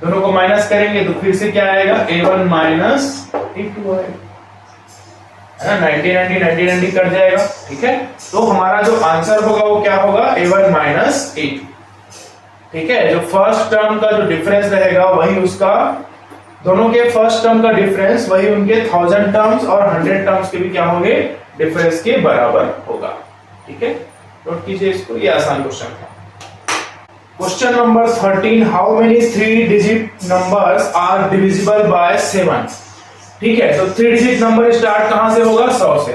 दोनों को माइनस करेंगे तो फिर से क्या आएगा A1 माइनस A2 आएगा, है ना, 90 कट जाएगा, ठीक है। तो हमारा जो आंसर होगा वो क्या होगा A1 माइनस A2, ठीक है। जो फर्स्ट टर्म का जो डिफरेंस रहेगा वही उसका, दोनों के फर्स्ट टर्म का डिफरेंस वही उनके 1000 टर्म्स और 100 टर्म्स के भी क्या होंगे डिफरेंस के बराबर होगा, ठीक है। नोट कीजिए इसको, ये आसान क्वेश्चन था। Question number 13, how many 3 digit numbers are divisible by 7, ठीक है। तो 3 डिजिट नंबर स्टार्ट कहां से होगा, 100 से,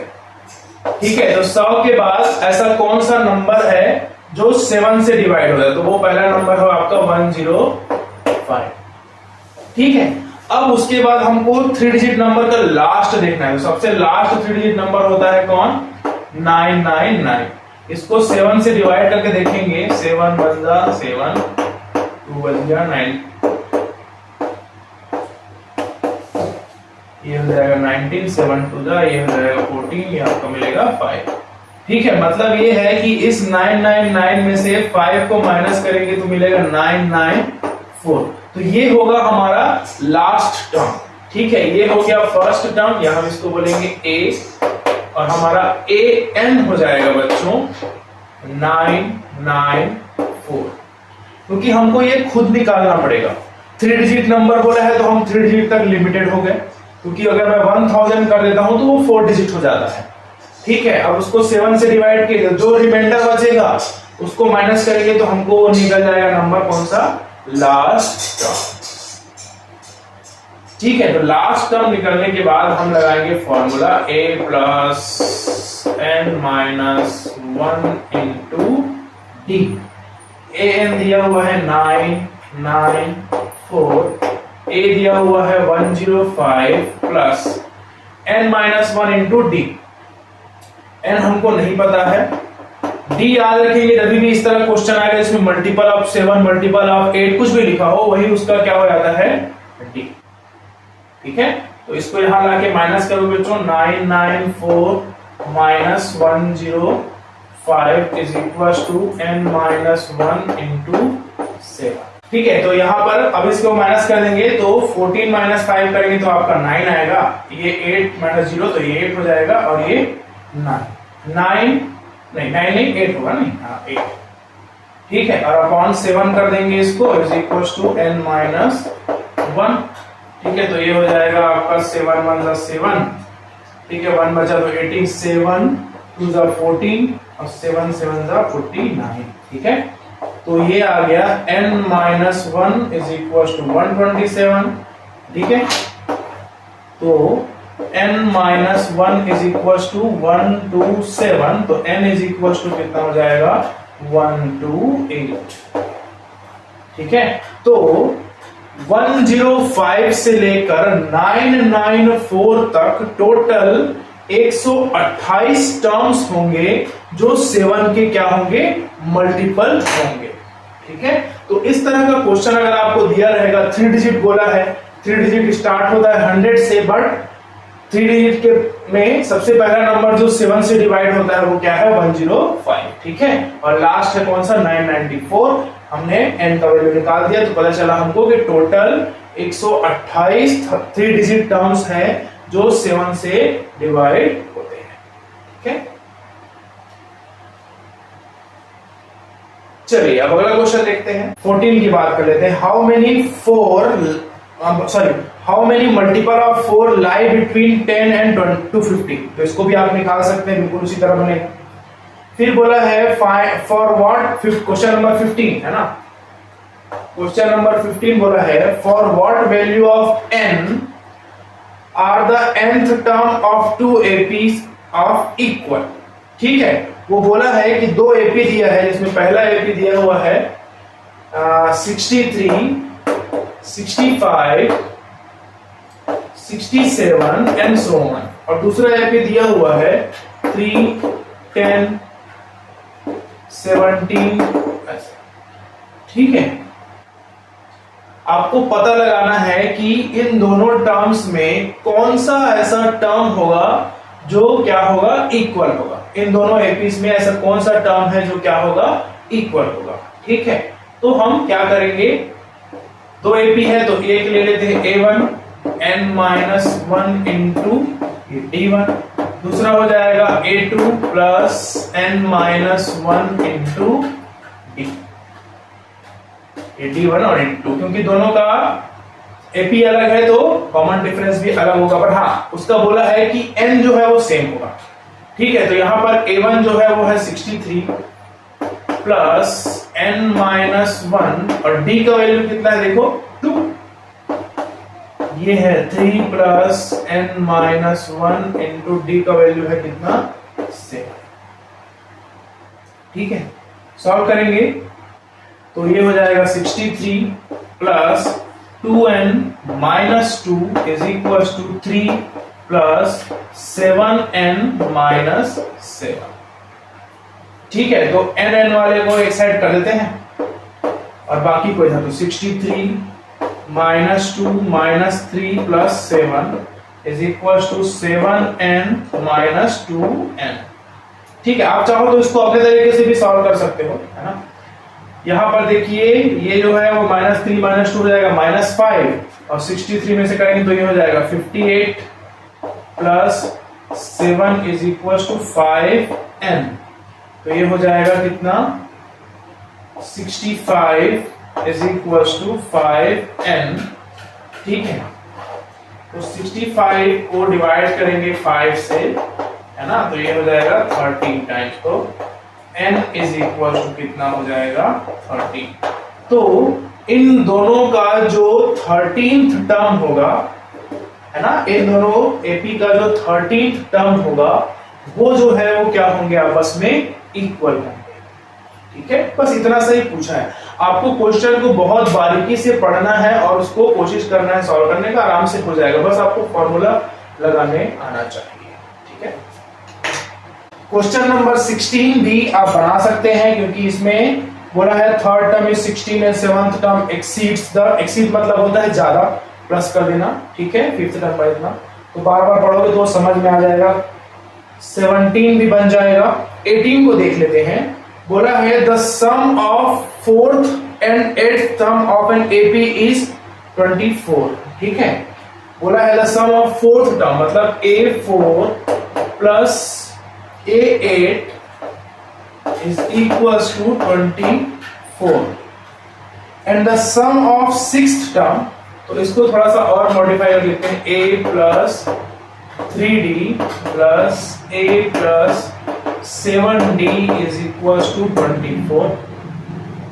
ठीक है। तो 100 के बाद ऐसा कौन सा नंबर है जो 7 से डिवाइड हो जाए, तो वो पहला नंबर हो आपका 105, ठीक है। अब उसके बाद हमको 3 डिजिट नंबर का लास्ट देखना है, तो सबसे लास्ट 3 डिजिट नंबर होता है कौन, 999। इसको 7 से डिवाइड करके देखेंगे, 7 1 जा 7, 2 1 जा 9, ये हो जाएगा 19, 7 2 जा ये हो जाएगा 14, ये आपको मिलेगा 5, ठीक है। मतलब ये है कि इस 999 में से 5 को माइनस करेंगे तो मिलेगा 994, तो ये होगा हमारा लास्ट टर्म, ठीक है। ये हो गया फर्स्ट टर्म, या हम इसको बोलेंगे A, और हमारा AN हो जाएगा बच्चों 994, क्योंकि हमको ये खुद निकालना पड़ेगा। 3 डिजिट नंबर बोला है तो हम 3 डिजिट तक लिमिटेड हो गए, क्योंकि अगर मैं 1000 कर देता हूं तो वो 4 डिजिट हो जाता है, ठीक है। अब उसको 7 से डिवाइड किए, जो रिमाइंडर बचेगा उसको माइनस करेंगे तो हमको निकल जाएगा नंबर कौन सा, लास्ट टर्म, ठीक है। तो लास्ट टर्म निकलने के बाद हम लगाएंगे formula A plus n minus 1 into D। AN दिया हुआ है 994, A दिया हुआ है 105 plus n minus 1 into D। n हमको नहीं पता है, D याद रखेंगे, जब भी इस तरह क्वेश्चन आएगा इसमें मल्टीपल ऑफ 7 मल्टीपल ऑफ 8 कुछ भी लिखा हो वही उसका क्या हो जाता है D, ठीक है। तो इसको यहां लाके माइनस करोगे बच्चों, 994 minus 105 is equal to n minus 1 into 7, ठीक है। तो यहाँ पर अब इसको माइनस कर देंगे तो 14 माइनस 5 करेंगे तो आपका 9 आएगा, ये 8 माइनस 0 तो ये 8 हो जाएगा, और ये 9 8 होगा, नहीं हाँ 8, ठीक है। और अपॉन 7 कर देंगे इसको, is equal to n minus 1, ठीक है। तो ये हो जाएगा आपका 7 1 जा 7, ठीक है, 1 बचा तो 18, 7 2 जा 14 और 7 7 जा 49, ठीक है। तो ये आ गया n minus 1 is equal to 127, ठीक है। तो n minus 1 is equal to 127, तो n इज इक्वल टू कितना हो जाएगा 128, ठीक है, तो 105 से लेकर 994 तक टोटल 128 टर्म्स होंगे जो 7 के क्या होंगे, मल्टीपल होंगे। ठीक है, तो इस तरह का क्वेश्चन अगर आपको दिया रहेगा, 3 डिजिट बोला है, 3 डिजिट स्टार्ट होता है 100 से, बट 3 डिजिट के में सबसे पहला नंबर जो 7 से डिवाइड होता है वो क्या है, 105। ठीक है, और लास्ट है कौन सा, 994। हमने n का वैल्यू निकाल दिया तो पता चला हमको कि टोटल 128 3 डिजिट टर्म्स हैं जो 7 से डिवाइड होते हैं। ठीक है, चलिए अब अगला क्वेश्चन देखते हैं। 14 की बात कर लेते हैं। How many multiple of 4 lie between 10 and 250। तो इसको भी आप निकाल सकते हैं, बिल्कुल उसी तरह बनेगा। फिर बोला है फॉर व्हाट, क्वेश्चन नंबर 15 है ना, क्वेश्चन नंबर 15 बोला है for what value of n are the nth term of 2 APs of equal. ठीक है, वो बोला है कि 2 AP दिया है, जिसमें पहला AP दिया हुआ है 63, 65, 67 एंड सो ऑन, और दूसरा AP दिया हुआ है 3, 10, 17 ऐसे। ठीक है, आपको पता लगाना है कि इन दोनों टर्म्स में कौन सा ऐसा टर्म होगा जो क्या होगा, इक्वल होगा। इन दोनों एपीस में ऐसा कौन सा टर्म है जो क्या होगा, इक्वल होगा। ठीक है, तो हम क्या करेंगे, 2 एपी है तो एक ले लेते हैं A1 n-1 इंटू D1, दूसरा हो जाएगा A2 plus n-1 into D1 और D2, क्योंकि दोनों का एपी अलग है तो कॉमन डिफरेंस भी अलग होगा, पर हाँ उसका बोला है कि n जो है वो सेम होगा। ठीक है, तो यहां पर A1 जो है वो है 63 प्लस n-1 और D का वैल्यू कितना है, देखो 2, ये है 3 प्लस n-1 इंटू D का वैल्यू है कितना, 7। ठीक है, सॉल्व करेंगे तो ये हो जाएगा 63 plus 2n-2 is equal to 3 plus 7n-7। ठीक है, तो n वाले को एक साइड कर देते हैं और बाकी को इधर, तो 63 minus 2 minus 3 plus 7 is equal to 7n-2n। ठीक है, आप चाहो तो इसको अपने तरीके से भी सॉल्व कर सकते हो, है ना। यहां पर देखिए ये जो है वो -3 -2 हो जाएगा -5, और 63 में से करेंगे तो ये हो जाएगा 58 plus 7 is equal to 5n, तो ये हो जाएगा कितना, 65 इज इक्वल टू 5n। ठीक है, तो 65 को डिवाइड करेंगे 5 से, है ना, तो ये हो जाएगा 13 टाइम्स, तो n इज इक्वल टू कितना हो जाएगा, 13। तो इन दोनों का जो 13th टर्म होगा, है ना, इन दोनों एपी का जो 13th टर्म होगा वो जो है वो क्या होंगे, आपस में इक्वल होंगे। ठीक है, बस इतना सही पूछा है। आपको क्वेश्चन को बहुत बारीकी से पढ़ना है और उसको कोशिश करना है सॉल्व करने का, आराम से हो जाएगा, बस आपको फॉर्मूला लगाने आना चाहिए। ठीक है, क्वेश्चन नंबर 16 भी आप बना सकते हैं, क्योंकि इसमें बोला है third term is 16 and seventh term exceeds the, exceed मतलब होता है ज्यादा, प्लस कर देना। ठीक है, फिफ्थ टर्म का इतना, तो बार बार पढ़ोगे तो समझ में आ जाएगा। 17 भी बन जाएगा। 18 को देख लेते हैं। बोला है the sum of fourth and eighth term of an AP is 24। ठीक है, बोला है the sum of fourth term मतलब A4 plus A8 is equals to 24 and the sum of sixth term, तो इसको थोड़ा सा और मॉडिफाई कर लेते हैं, A plus 3D plus A plus 7D is equals to 24।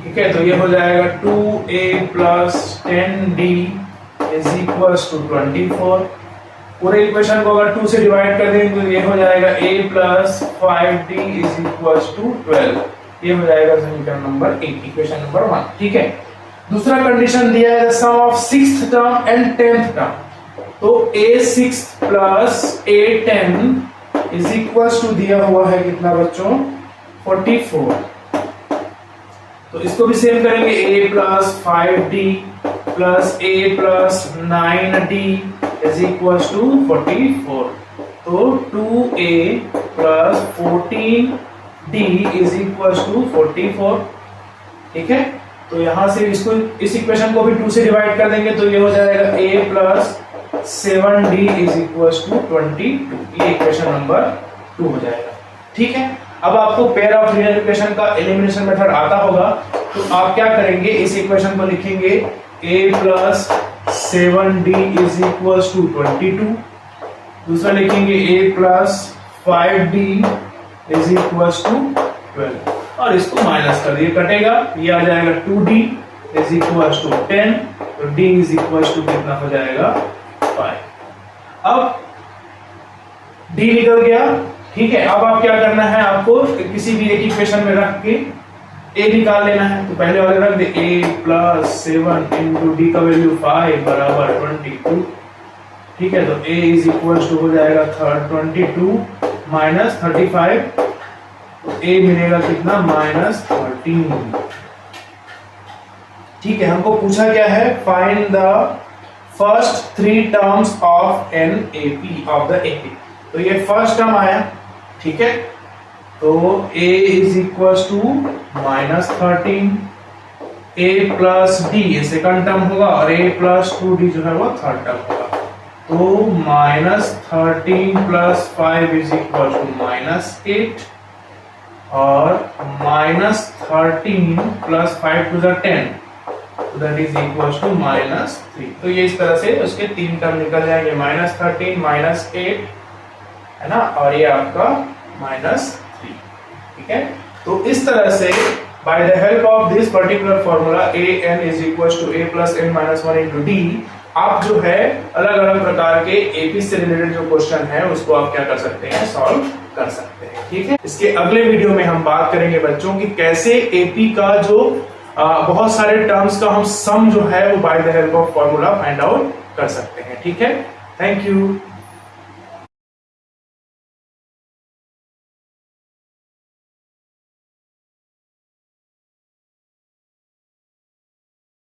ठीक है, तो ये हो जाएगा 2A plus 10D is equals to 24। पूरे इक्वेशन को अगर 2 से डिवाइड कर देंगे तो ये हो जाएगा A plus 5D is equal to 12। ये हो जाएगा समीकरण नंबर 8, इक्वेशन नंबर 1। ठीक है, दूसरा कंडीशन दिया है sum of 6th term and 10th term, तो a6 plus a10 is equal to दिया हुआ है कितना बच्चों 44। तो इसको भी सेम करेंगे, a plus 5d plus a plus 9d is equal to 44। तो 2a plus 14d is equal to 44। ठीक है, तो यहां से इसको इस इक्वेशन को भी 2 से डिवाइड कर देंगे तो ये हो जाएगा a plus 7d is equal to 22। ये इक्वेशन नंबर 2 हो जाएगा। ठीक है, अब आपको पेयर ऑफ लीनियर इक्वेशन का एलिमिनेशन मेथड आता होगा, तो आप क्या करेंगे, इस इक्वेशन को लिखेंगे a plus 7d is equal to 22। दूसरा लिखेंगे a plus 5d is equal to 12 और इसको माइनस कर दिए, कटेगा, ये आ जाएगा 2d इज इक्वल टू 10, तो d इज इक्वल टू कितना हो जाएगा 5। अब d निकल गया। ठीक है, अब आप क्या करना है, आपको किसी भी एक इक्वेशन में रख के a निकाल लेना है। तो पहले वाले रख दे a प्लस 7 इंटू डी का वैल्यू 5 बराबर 22। ठीक है, तो a इज इक्वल टू हो जाएगा 22 माइनस 35, तो a मिलेगा कितना -13। ठीक है, हमको पूछा क्या है, find the first 3 terms of an AP of the AP. तो ये फर्स्ट टर्म आया। ठीक है, तो a is equal to -13, a plus d ये सेकंड टर्म होगा और a प्लस 2d जो है वो थर्ड टर्म होगा। तो -13 प्लस 5 इज इक्वल टू -8 और -13 plus 5 to the 10, that is equal to -3। तो ये इस तरह से उसके 3 टर्म निकल जाएंगे, -13 -8 है ना, और ये आपका -3। ठीक है, तो इस तरह से by the help of this particular formula an is equal to a plus n minus 1 into d, आप जो है अलग अलग प्रकार के एपी से रिलेटेड जो क्वेश्चन है उसको आप क्या कर सकते हैं, सॉल्व कर सकते हैं। ठीक है, इसके अगले वीडियो में हम बात करेंगे बच्चों की कैसे एपी का जो बहुत सारे टर्म्स का हम सम जो है वो bye the help of formula find out कर सकते हैं। ठीक है, थैंक यू।